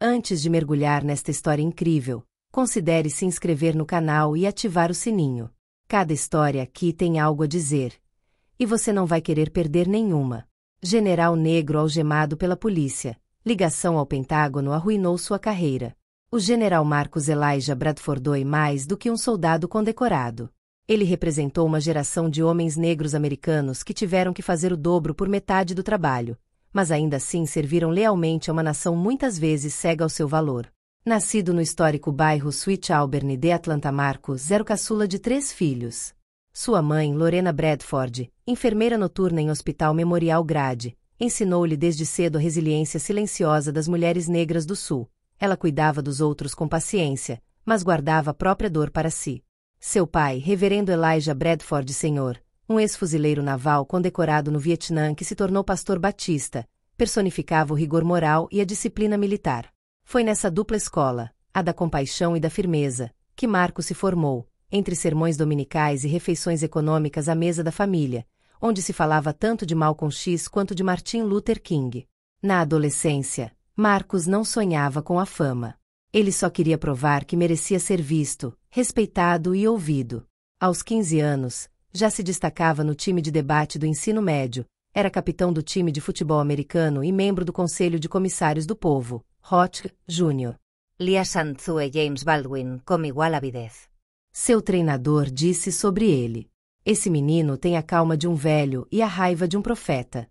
Antes de mergulhar nesta história incrível, considere se inscrever no canal e ativar o sininho. Cada história aqui tem algo a dizer. E você não vai querer perder nenhuma. General negro algemado pela polícia. Ligação ao Pentágono arruinou sua carreira. O general Marcus Elijah Bradford foi mais do que um soldado condecorado. Ele representou uma geração de homens negros americanos que tiveram que fazer o dobro por metade do trabalho, mas ainda assim serviram lealmente a uma nação muitas vezes cega ao seu valor. Nascido no histórico bairro Sweet Albany de Atlanta, Marcus era o caçula de 3 filhos. Sua mãe, Lorena Bradford, enfermeira noturna em Hospital Memorial Grade, ensinou-lhe desde cedo a resiliência silenciosa das mulheres negras do Sul. Ela cuidava dos outros com paciência, mas guardava a própria dor para si. Seu pai, reverendo Elijah Bradford Sr., um ex-fuzileiro naval condecorado no Vietnã que se tornou pastor batista, personificava o rigor moral e a disciplina militar. Foi nessa dupla escola, a da compaixão e da firmeza, que Marcos se formou, entre sermões dominicais e refeições econômicas à mesa da família, onde se falava tanto de Malcolm X quanto de Martin Luther King. Na adolescência, Marcos não sonhava com a fama. Ele só queria provar que merecia ser visto, respeitado e ouvido. Aos 15 anos, já se destacava no time de debate do ensino médio, era capitão do time de futebol americano e membro do Conselho de Comissários do Povo, Roth Jr. Lia Sanzu e James Baldwin como igual avidez. Seu treinador disse sobre ele: esse menino tem a calma de um velho e a raiva de um profeta.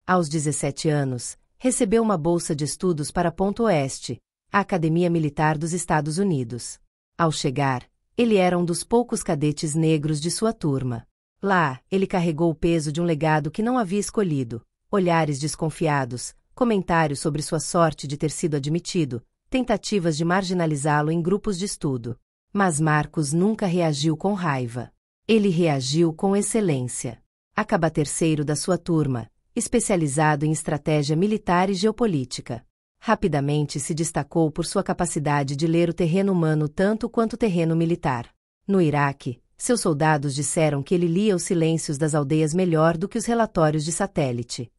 Aos 17 anos, recebeu uma bolsa de estudos para Ponto Oeste, a Academia Militar dos Estados Unidos. Ao chegar, ele era um dos poucos cadetes negros de sua turma. Lá, ele carregou o peso de um legado que não havia escolhido, olhares desconfiados, comentários sobre sua sorte de ter sido admitido, tentativas de marginalizá-lo em grupos de estudo. Mas Marcos nunca reagiu com raiva. Ele reagiu com excelência. Acaba terceiro da sua turma, especializado em estratégia militar e geopolítica. Rapidamente se destacou por sua capacidade de ler o terreno humano tanto quanto o terreno militar. No Iraque, seus soldados disseram que ele lia os silêncios das aldeias melhor do que os relatórios de satélite.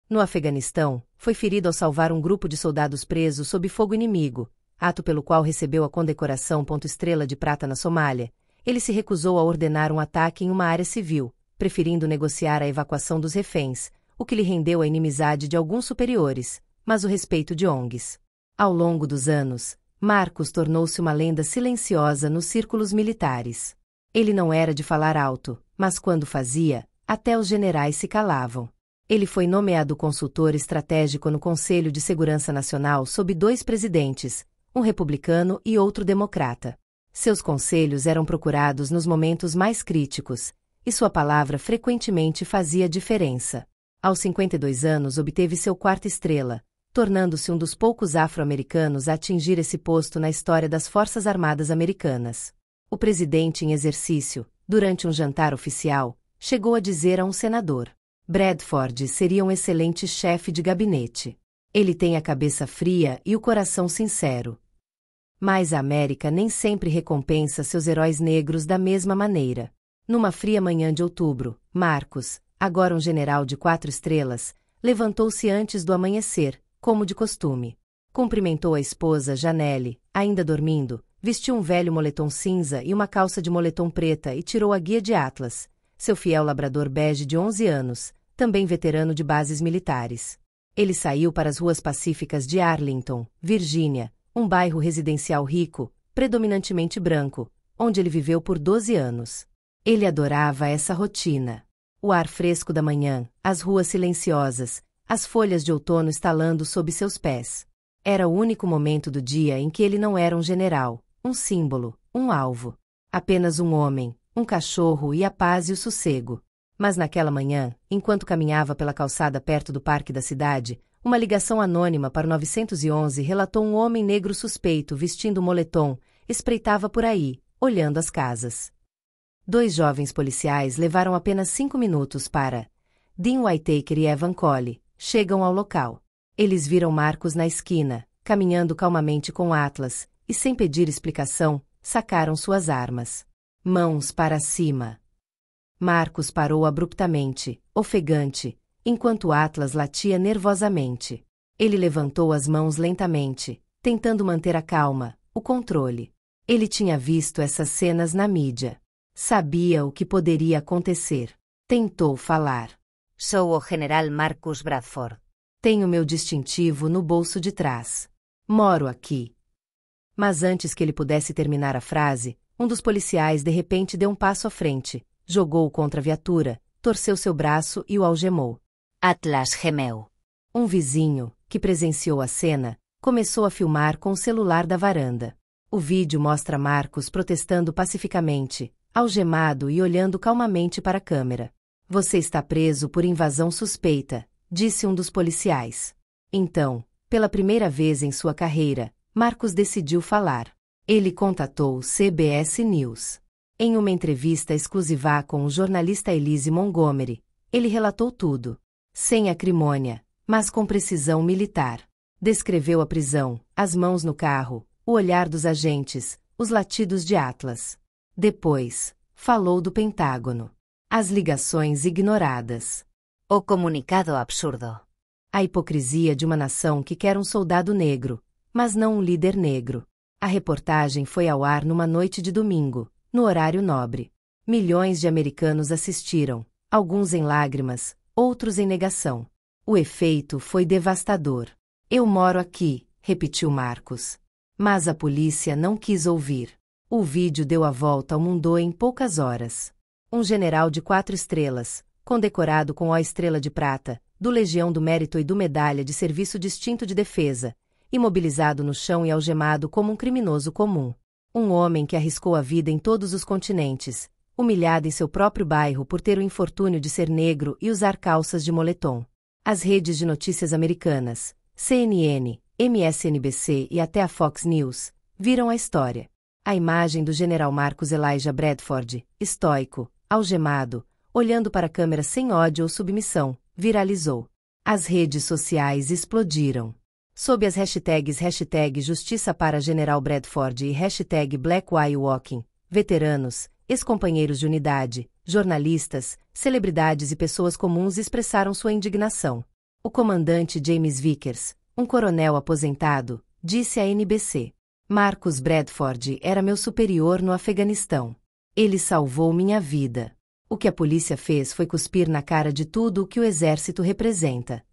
No Afeganistão, foi ferido ao salvar um grupo de soldados presos sob fogo inimigo, ato pelo qual recebeu a condecoração Estrela de Prata na Somália. Ele se recusou a ordenar um ataque em uma área civil, preferindo negociar a evacuação dos reféns, o que lhe rendeu a inimizade de alguns superiores, mas o respeito de ONGs. Ao longo dos anos, Marcos tornou-se uma lenda silenciosa nos círculos militares. Ele não era de falar alto, mas quando fazia, até os generais se calavam. Ele foi nomeado consultor estratégico no Conselho de Segurança Nacional sob 2 presidentes, um republicano e outro democrata. Seus conselhos eram procurados nos momentos mais críticos, e sua palavra frequentemente fazia diferença. Aos 52 anos obteve seu 4ª estrela, tornando-se um dos poucos afro-americanos a atingir esse posto na história das Forças Armadas Americanas. O presidente em exercício, durante um jantar oficial, chegou a dizer a um senador: Bradford seria um excelente chefe de gabinete. Ele tem a cabeça fria e o coração sincero. Mas a América nem sempre recompensa seus heróis negros da mesma maneira. Numa fria manhã de outubro, Marcos, agora um general de 4 estrelas, levantou-se antes do amanhecer, como de costume. Cumprimentou a esposa Janelle, ainda dormindo, vestiu um velho moletom cinza e uma calça de moletom preta e tirou a guia de Atlas, seu fiel labrador bege de 11 anos, também veterano de bases militares. Ele saiu para as ruas pacíficas de Arlington, Virgínia, um bairro residencial rico, predominantemente branco, onde ele viveu por 12 anos. Ele adorava essa rotina. O ar fresco da manhã, as ruas silenciosas, as folhas de outono estalando sob seus pés. Era o único momento do dia em que ele não era um general, um símbolo, um alvo. Apenas um homem, um cachorro e a paz e o sossego. Mas naquela manhã, enquanto caminhava pela calçada perto do parque da cidade, uma ligação anônima para o 911 relatou um homem negro suspeito vestindo um moletom, espreitava por aí, olhando as casas. 2 jovens policiais levaram apenas 5 minutos para. Dean Whitaker e Evan Colley chegam ao local. Eles viram Marcos na esquina, caminhando calmamente com Atlas, e sem pedir explicação, sacaram suas armas. Mãos para cima. Marcos parou abruptamente, ofegante, enquanto Atlas latia nervosamente. Ele levantou as mãos lentamente, tentando manter a calma, o controle. Ele tinha visto essas cenas na mídia. Sabia o que poderia acontecer. Tentou falar. Sou o General Marcus Bradford. Tenho meu distintivo no bolso de trás. Moro aqui. Mas antes que ele pudesse terminar a frase, um dos policiais de repente deu um passo à frente, jogou-o contra a viatura, torceu seu braço e o algemou. Atlas gemeu. Um vizinho, que presenciou a cena, começou a filmar com o celular da varanda. O vídeo mostra Marcus protestando pacificamente, algemado e olhando calmamente para a câmera. Você está preso por invasão suspeita, disse um dos policiais. Então, pela primeira vez em sua carreira, Marcus decidiu falar. Ele contatou o CBS News. Em uma entrevista exclusiva com o jornalista Elise Montgomery, ele relatou tudo. Sem acrimônia, mas com precisão militar. Descreveu a prisão, as mãos no carro, o olhar dos agentes, os latidos de Atlas. Depois, falou do Pentágono. As ligações ignoradas. O comunicado absurdo. A hipocrisia de uma nação que quer um soldado negro, mas não um líder negro. A reportagem foi ao ar numa noite de domingo, no horário nobre. Milhões de americanos assistiram, alguns em lágrimas, outros em negação. O efeito foi devastador. Eu moro aqui, repetiu Marcus. Mas a polícia não quis ouvir. O vídeo deu a volta ao mundo em poucas horas. Um general de 4 estrelas, condecorado com a Estrela de Prata, do Legião do Mérito e do Medalha de Serviço Distinto de Defesa, imobilizado no chão e algemado como um criminoso comum. Um homem que arriscou a vida em todos os continentes, humilhado em seu próprio bairro por ter o infortúnio de ser negro e usar calças de moletom. As redes de notícias americanas, CNN, MSNBC e até a Fox News, viram a história. A imagem do general Marcus Elijah Bradford, estoico, algemado, olhando para a câmera sem ódio ou submissão, viralizou. As redes sociais explodiram. Sob as hashtags #Justiça para General Bradford e #BlackWhyWalking, veteranos, ex-companheiros de unidade, jornalistas, celebridades e pessoas comuns expressaram sua indignação. O comandante James Vickers, um coronel aposentado, disse à NBC: Marcus Bradford era meu superior no Afeganistão. Ele salvou minha vida. O que a polícia fez foi cuspir na cara de tudo o que o exército representa.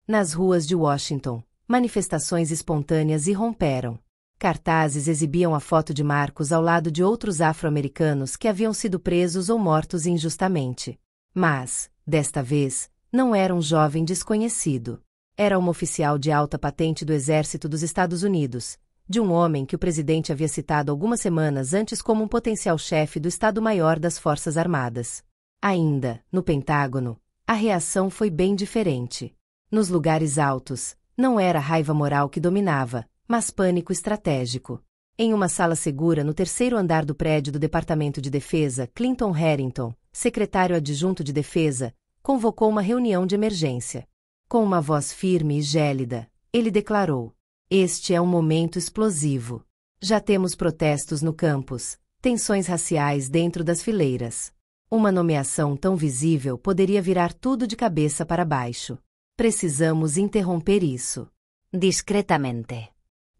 Nas ruas de Washington, manifestações espontâneas irromperam. Cartazes exibiam a foto de Marcus ao lado de outros afro-americanos que haviam sido presos ou mortos injustamente. Mas, desta vez, não era um jovem desconhecido. Era uma oficial de alta patente do Exército dos Estados Unidos, de um homem que o presidente havia citado algumas semanas antes como um potencial chefe do Estado-Maior das Forças Armadas. Ainda, no Pentágono, a reação foi bem diferente. Nos lugares altos, não era a raiva moral que dominava, mas pânico estratégico. Em uma sala segura no 3º andar do prédio do Departamento de Defesa, Clinton Harrington, secretário adjunto de Defesa, convocou uma reunião de emergência. Com uma voz firme e gélida, ele declarou: Este é um momento explosivo. Já temos protestos no campus, tensões raciais dentro das fileiras. Uma nomeação tão visível poderia virar tudo de cabeça para baixo. Precisamos interromper isso. Discretamente.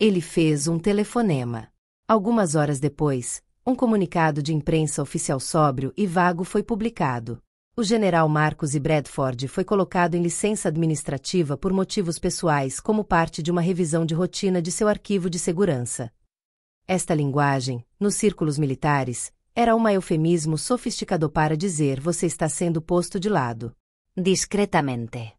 Ele fez um telefonema. Algumas horas depois, um comunicado de imprensa oficial sóbrio e vago foi publicado. O general Marcus Bradford foi colocado em licença administrativa por motivos pessoais como parte de uma revisão de rotina de seu arquivo de segurança. Esta linguagem, nos círculos militares, era um eufemismo sofisticado para dizer você está sendo posto de lado. Discretamente.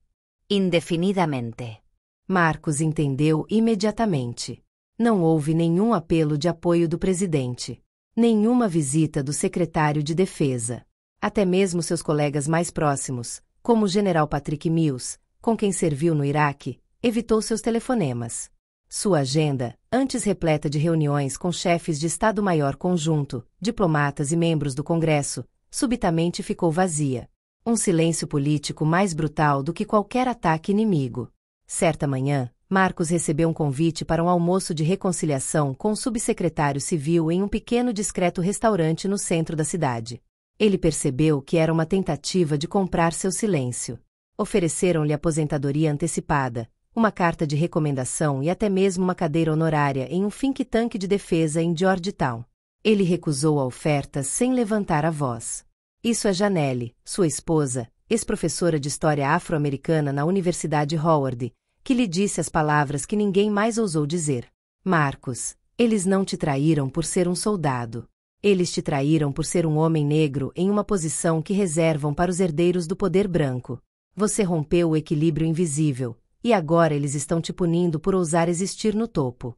Indefinidamente. Marcus entendeu imediatamente. Não houve nenhum apelo de apoio do presidente. Nenhuma visita do secretário de Defesa. Até mesmo seus colegas mais próximos, como o general Patrick Mills, com quem serviu no Iraque, evitou seus telefonemas. Sua agenda, antes repleta de reuniões com chefes de Estado-Maior conjunto, diplomatas e membros do Congresso, subitamente ficou vazia. Um silêncio político mais brutal do que qualquer ataque inimigo. Certa manhã, Marcus recebeu um convite para um almoço de reconciliação com o subsecretário civil em um pequeno e discreto restaurante no centro da cidade. Ele percebeu que era uma tentativa de comprar seu silêncio. Ofereceram-lhe aposentadoria antecipada, uma carta de recomendação e até mesmo uma cadeira honorária em um think tank de defesa em Georgetown. Ele recusou a oferta sem levantar a voz. Isso é Janelle, sua esposa, ex-professora de história afro-americana na Universidade Howard, que lhe disse as palavras que ninguém mais ousou dizer. Marcos, eles não te traíram por ser um soldado. Eles te traíram por ser um homem negro em uma posição que reservam para os herdeiros do poder branco. Você rompeu o equilíbrio invisível, e agora eles estão te punindo por ousar existir no topo.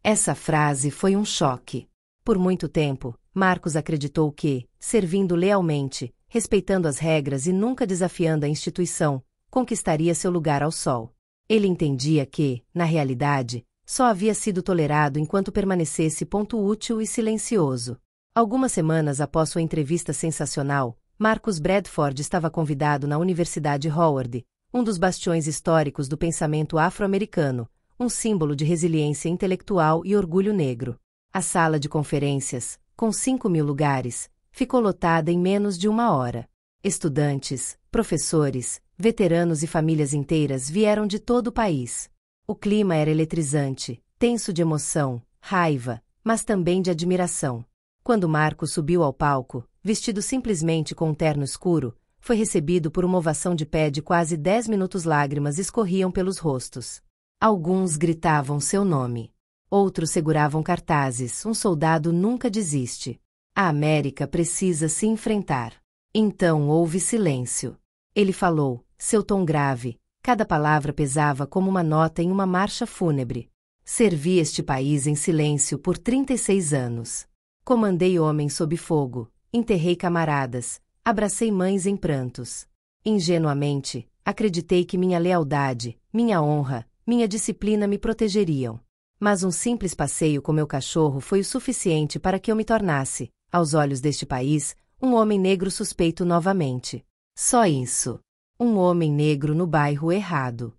Essa frase foi um choque. Por muito tempo, Marcos acreditou que, servindo lealmente, respeitando as regras e nunca desafiando a instituição, conquistaria seu lugar ao sol. Ele entendia que, na realidade, só havia sido tolerado enquanto permanecesse útil e silencioso. Algumas semanas após sua entrevista sensacional, Marcus Bradford estava convidado na Universidade Howard, um dos bastiões históricos do pensamento afro-americano, um símbolo de resiliência intelectual e orgulho negro. A sala de conferências, com 5.000 lugares, ficou lotada em menos de uma hora. Estudantes, professores, veteranos e famílias inteiras vieram de todo o país. O clima era eletrizante, tenso de emoção, raiva, mas também de admiração. Quando Marcos subiu ao palco, vestido simplesmente com um terno escuro, foi recebido por uma ovação de pé de quase 10 minutos. Lágrimas escorriam pelos rostos. Alguns gritavam seu nome. Outros seguravam cartazes: um soldado nunca desiste. A América precisa se enfrentar. Então houve silêncio. Ele falou, seu tom grave, cada palavra pesava como uma nota em uma marcha fúnebre. Servi este país em silêncio por 36 anos. Comandei homens sob fogo, enterrei camaradas, abracei mães em prantos. Ingenuamente, acreditei que minha lealdade, minha honra, minha disciplina me protegeriam. Mas um simples passeio com meu cachorro foi o suficiente para que eu me tornasse, aos olhos deste país, um homem negro suspeito novamente. Só isso. Um homem negro no bairro errado.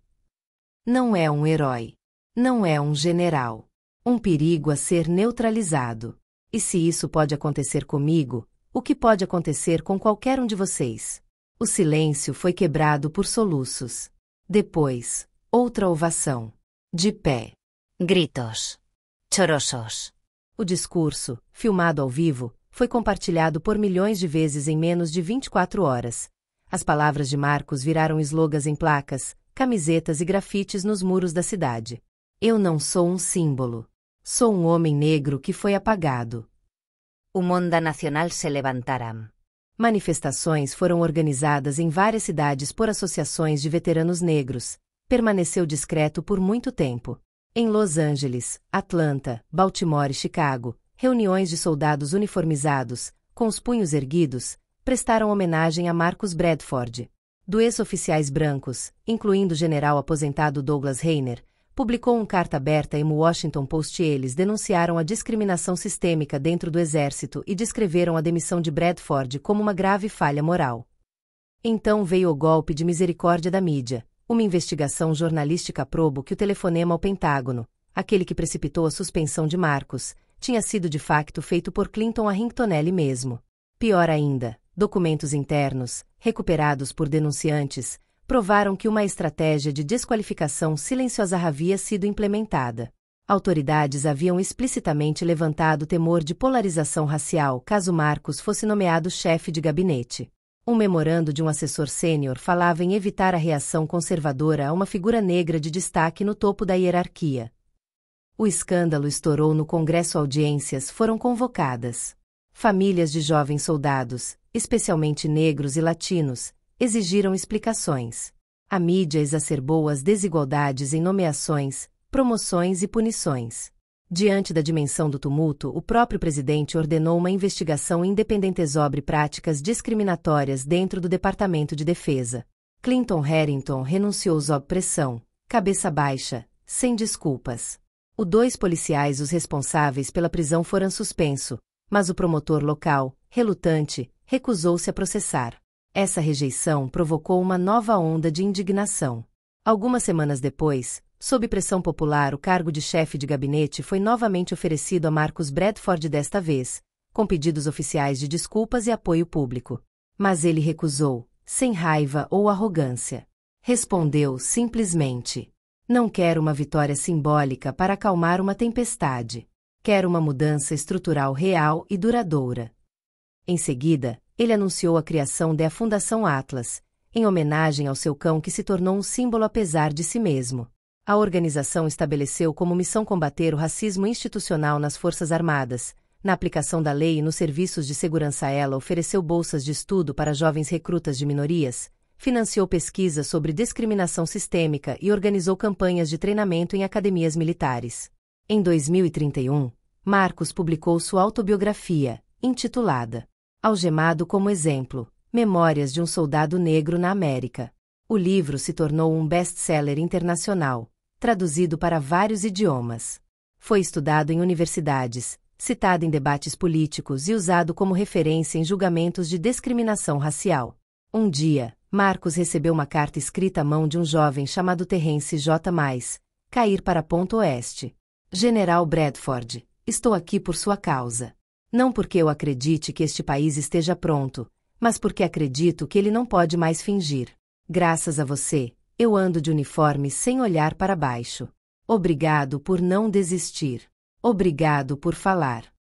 Não é um herói. Não é um general. Um perigo a ser neutralizado. E se isso pode acontecer comigo, o que pode acontecer com qualquer um de vocês? O silêncio foi quebrado por soluços. Depois, outra ovação. De pé. Gritos. Chorosos. O discurso, filmado ao vivo, foi compartilhado por milhões de vezes em menos de 24 horas. As palavras de Marcos viraram slogans em placas, camisetas e grafites nos muros da cidade. Eu não sou um símbolo. Sou um homem negro que foi apagado. Un onda nacional se levantaram. Manifestações foram organizadas em várias cidades por associações de veteranos negros. Permaneceu discreto por muito tempo. Em Los Angeles, Atlanta, Baltimore e Chicago, reuniões de soldados uniformizados, com os punhos erguidos, prestaram homenagem a Marcus Bradford. Do ex-oficiais brancos, incluindo o general aposentado Douglas Reiner, publicou uma carta aberta em Washington Post. Eles denunciaram a discriminação sistêmica dentro do exército e descreveram a demissão de Bradford como uma grave falha moral. Então veio o golpe de misericórdia da mídia, uma investigação jornalística probo que o telefonema ao Pentágono, aquele que precipitou a suspensão de Marcos, tinha sido de facto feito por Clinton Harrington ele mesmo. Pior ainda, documentos internos, recuperados por denunciantes, provaram que uma estratégia de desqualificação silenciosa havia sido implementada. Autoridades haviam explicitamente levantado temor de polarização racial caso Marcos fosse nomeado chefe de gabinete. Um memorando de um assessor sênior falava em evitar a reação conservadora a uma figura negra de destaque no topo da hierarquia. O escândalo estourou no Congresso. Audiências foram convocadas. Famílias de jovens soldados, especialmente negros e latinos, exigiram explicações. A mídia exacerbou as desigualdades em nomeações, promoções e punições. Diante da dimensão do tumulto, o próprio presidente ordenou uma investigação independente sobre práticas discriminatórias dentro do Departamento de Defesa. Clinton Harrington renunciou sob pressão, cabeça baixa, sem desculpas. Os 2 policiais os responsáveis pela prisão foram suspensos, mas o promotor local, relutante, recusou-se a processar. Essa rejeição provocou uma nova onda de indignação. Algumas semanas depois, sob pressão popular, o cargo de chefe de gabinete foi novamente oferecido a Marcus Bradford, desta vez, com pedidos oficiais de desculpas e apoio público. Mas ele recusou, sem raiva ou arrogância. Respondeu simplesmente: Não quero uma vitória simbólica para acalmar uma tempestade. Quero uma mudança estrutural real e duradoura. Em seguida, ele anunciou a criação da Fundação Atlas, em homenagem ao seu cão que se tornou um símbolo apesar de si mesmo. A organização estabeleceu como missão combater o racismo institucional nas Forças Armadas. Na aplicação da lei e nos serviços de segurança, ela ofereceu bolsas de estudo para jovens recrutas de minorias, financiou pesquisas sobre discriminação sistêmica e organizou campanhas de treinamento em academias militares. Em 2031, Marcos publicou sua autobiografia, intitulada Algemado como Exemplo, Memórias de um Soldado Negro na América. O livro se tornou um best-seller internacional, traduzido para vários idiomas. Foi estudado em universidades, citado em debates políticos e usado como referência em julgamentos de discriminação racial. Um dia, Marcos recebeu uma carta escrita à mão de um jovem chamado Terrence J. Cair para Ponto Oeste. General Bradford, estou aqui por sua causa. Não porque eu acredite que este país esteja pronto, mas porque acredito que ele não pode mais fingir. Graças a você, eu ando de uniforme sem olhar para baixo. Obrigado por não desistir. Obrigado por falar.